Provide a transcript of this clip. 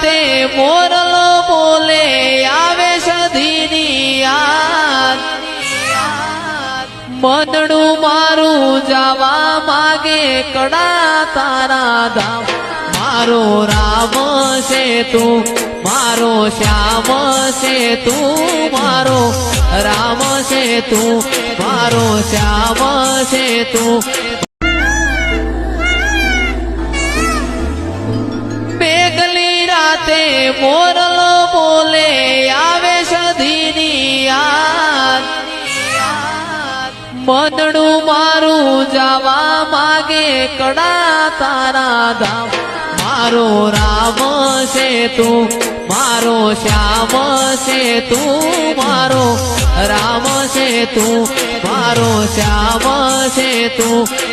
રાતે મોરલો બોલે આવે સધીની યાદ મનડું મારું જવા માગે કડા તારા ધામ મારો રામ છે તું મારો શ્યામ છે તું મારો રામ છે તું મારો શ્યામ છે તું મેઘલી રાતે મોરલો બોલે આવે સધીની યાદ મનડું મારું જવા માગે કડા તારા ધામ મારો રામ છે તું મારો શ્યામ છે તું મારો રામ છે તું મારો શ્યામ છે તું